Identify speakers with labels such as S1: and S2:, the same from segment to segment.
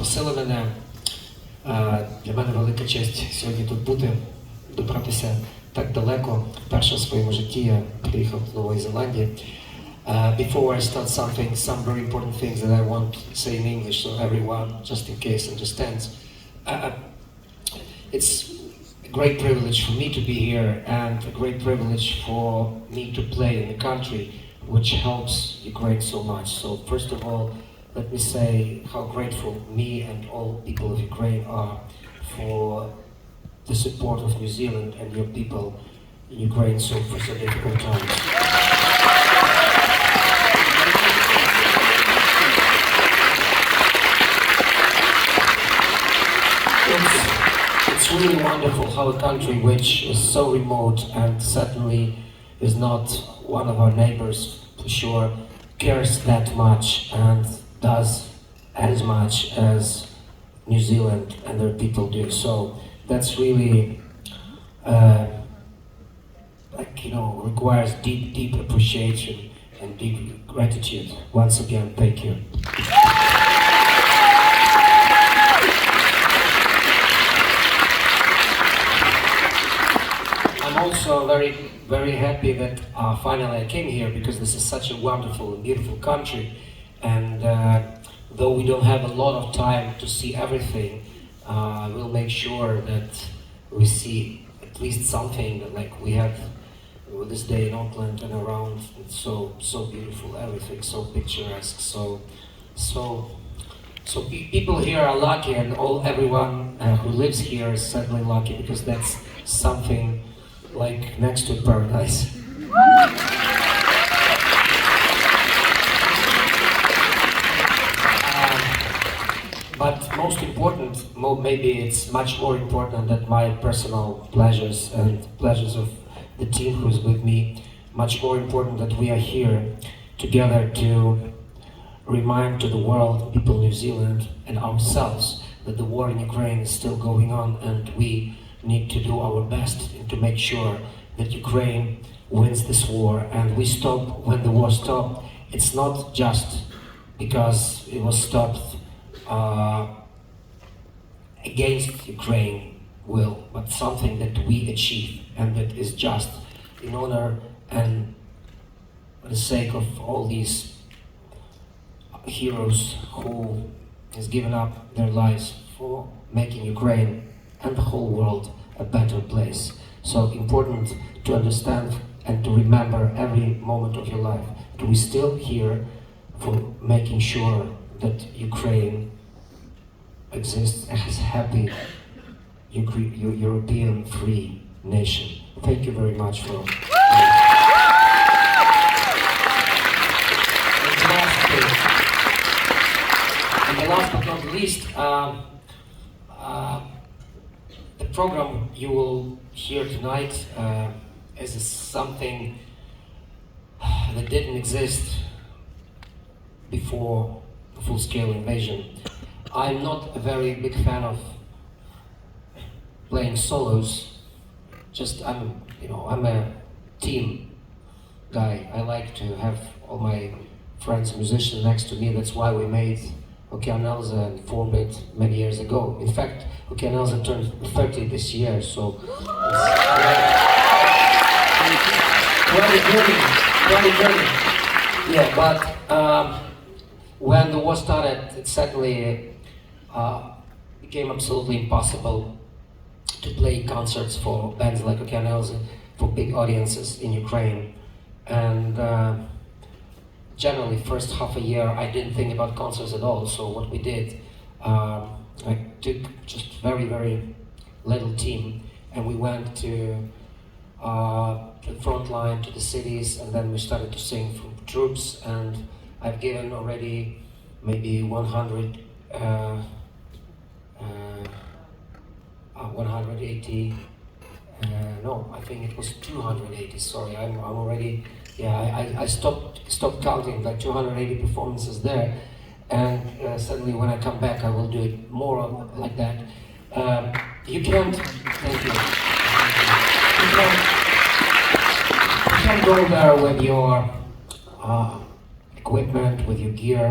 S1: запросили мене. Для мене велика честь сьогодні тут бути, добратися так далеко. Вперше в своєму житті я приїхав до Нової Зеландії. Before I start some very important things that I want to say in English so everyone, just in case, understands. It's a great privilege for me to be here and a great privilege for me to play in a country which helps Ukraine so much. So first of all, let me say how grateful me and all people of Ukraine are for the support of New Zealand and your people in Ukraine for so difficult times. It's really wonderful how a country which is so remote and certainly is not one of our neighbors for sure cares that much and does as much as New Zealand and their people do. So that's really requires deep appreciation and deep gratitude. Once again, thank you. I'm also very happy that finally I came here because this is such a wonderful and beautiful country, and though we don't have a lot of time to see everything, we'll make sure that we see at least something like we have this day in Auckland and around. It's so beautiful, everything so picturesque, so people here are lucky, and everyone who lives here is certainly lucky because that's something like next to paradise. But most important, maybe it's much more important than my personal pleasures and pleasures of the team who's with me, much more important that we are here together to remind to the world, people in New Zealand and ourselves, that the war in Ukraine is still going on and we need to do our best to make sure that Ukraine wins this war and we stop when the war stopped. It's not just because it was stopped against Ukraine will, but something that we achieve and that is just in honor and for the sake of all these heroes who has given up their lives for making Ukraine and the whole world a better place. So important to understand and to remember every moment of your life. That we still here for making sure that Ukraine exists as happy European free nation. Thank you very much for. And the last but not least, the program you will hear tonight is something that didn't exist before the full-scale invasion. I'm not a very big fan of playing solos. I'm a team guy. I like to have all my friends, musicians next to me. That's why we made Okean Elza and formed it many years ago. In fact, Okean Elza turned 30 this year, so it's yeah, but when the war started, it suddenly became absolutely impossible to play concerts for bands like Okean Elza for big audiences in Ukraine. And generally, first half a year, I didn't think about concerts at all. So what we did, I took just very little team, and we went to the front line, to the cities, and then we started to sing for troops. And I've given already maybe 180. No, I think it was 280. Sorry, I'm already. Yeah, I stopped counting, like 280 performances there, and suddenly when I come back, I will do it more like that. You can't. Thank you. You can't go there with your equipment, with your gear.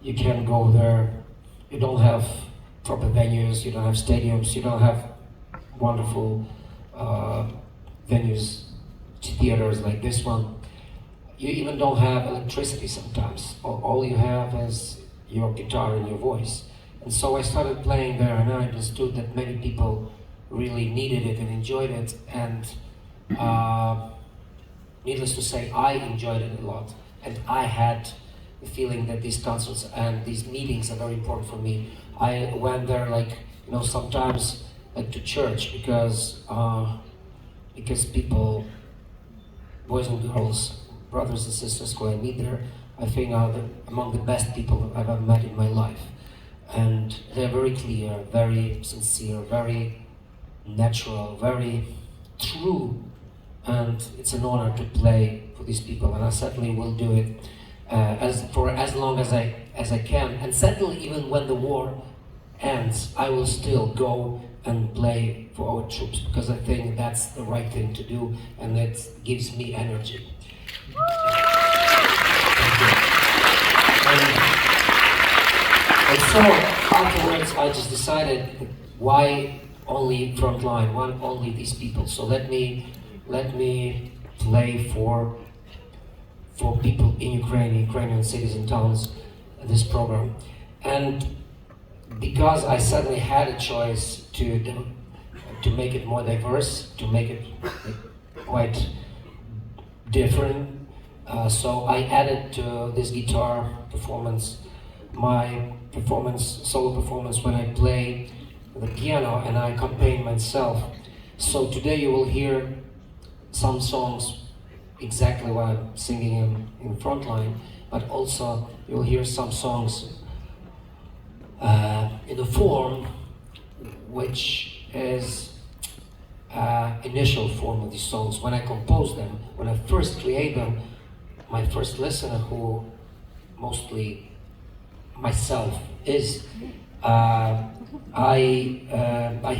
S1: You can't go there. You don't have proper venues, you don't have stadiums, you don't have wonderful venues, theaters like this one. You even don't have electricity sometimes. All you have is your guitar and your voice. And so I started playing there, and I understood that many people really needed it and enjoyed it. And needless to say, I enjoyed it a lot. And I had the feeling that these concerts and these meetings are very important for me. I went there, like, you know, sometimes like to church because people, boys and girls, brothers and sisters who I meet there, I think are among the best people I've ever met in my life. And they're very clear, very sincere, very natural, very true. And it's an honor to play for these people, and I certainly will do it for as long as I can. And certainly even when the war ends, I will still go and play for our troops, because I think that's the right thing to do, and it gives me energy. And so afterwards I just decided, why only frontline, why only these people? So let me play for people in Ukrainian cities and towns in this program. And because I suddenly had a choice to make it more diverse, to make it quite different, so I added to this guitar performance my solo performance when I play the piano and I accompany myself. So today you will hear some songs exactly what I'm singing in frontline, but also you'll hear some songs in the form which is initial form of these songs. When I compose them, when I first create them, my first listener, who mostly myself is, I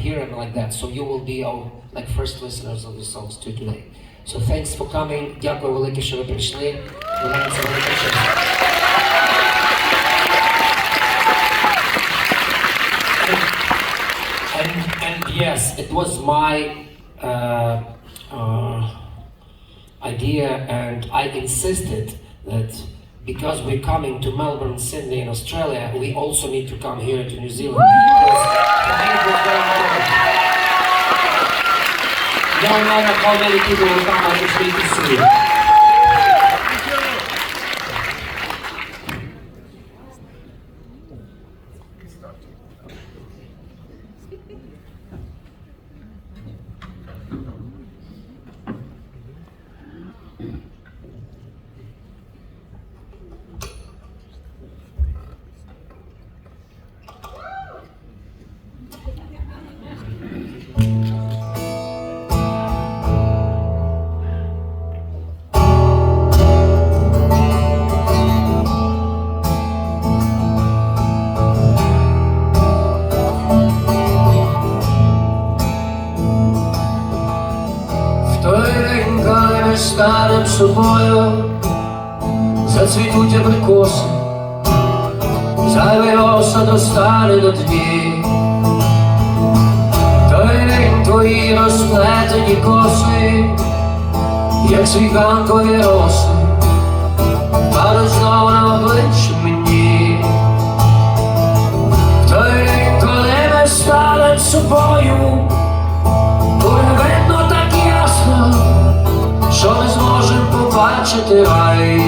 S1: hear them like that. So you will be our like first listeners of these songs too today. So thanks for coming. Дякую велике, що ви прийшли. Для мене це велика честь. And yes, it was my idea, and I insisted that because we're coming to Melbourne, Sydney, and Australia, we also need to come here to New Zealand. Because for me it was very important. No matter how many people will come, I just need to see you.
S2: Станем собою, зацвітуть абрикоси, зайвий осад остане на дні. Той день твої розплетені коси, як свіганкові роси, падуть знову на обличчя мені. В той день, коли ми станем собою, буде видно так ясно, що ми зможем побачити рай.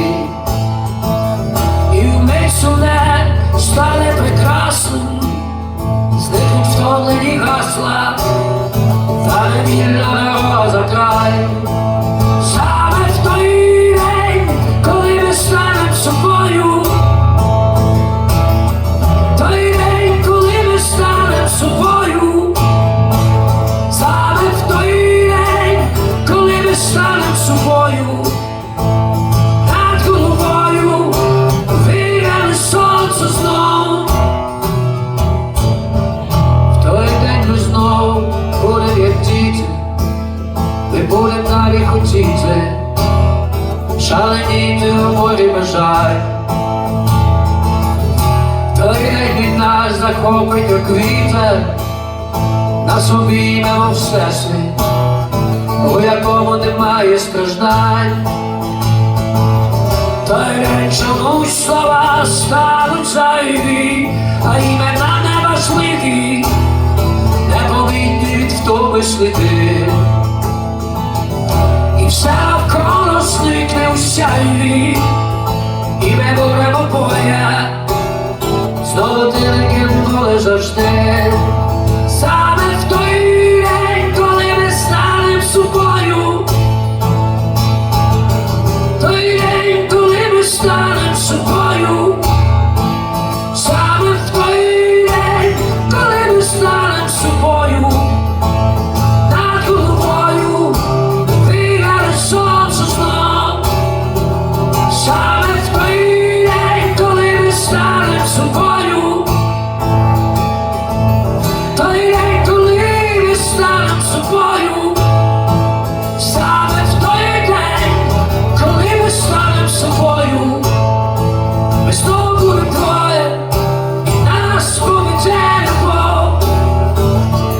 S2: І вмить сумне стане прекрасним, зникнуть втомлені гасла, та невільна дорога за край. Саме в той день, коли ми станем собою, той день, коли ми станем собою, саме в той день, коли ми станем собою, над головою вийде сонце знов. В той день ми знов будем як діти, ми будем далі хотіти, шаленіти у морі бажань. В той день від нас нас захопить, як вітер, нас обіймемо всесвіт, у якому немає страждань. Той день чомусь слова стануть зайві, а імена неважливі, не повинні від втоми сліди. І все навколо зникне у сяйві, і ми будемо боя, знову ти легендоле завжди. Саме в той день, коли ми станем собою, той день, коли ми станем собою, саме в той день, коли ми станем собою, над головою виграє сонце знов. Саме в той день, коли ми станем собою, той день, коли ми станем собою, саме в той день, коли ми станем собою, ми знову будемо двоє, і нас поведе любов.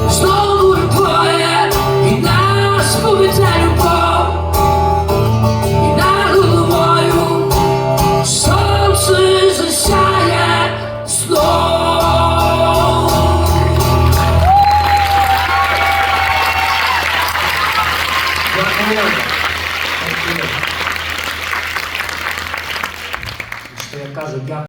S2: Ми знову будемо двоє, і нас поведе любов. І над головою сонце засяє знов. Дякую. Що я кажу, дякую.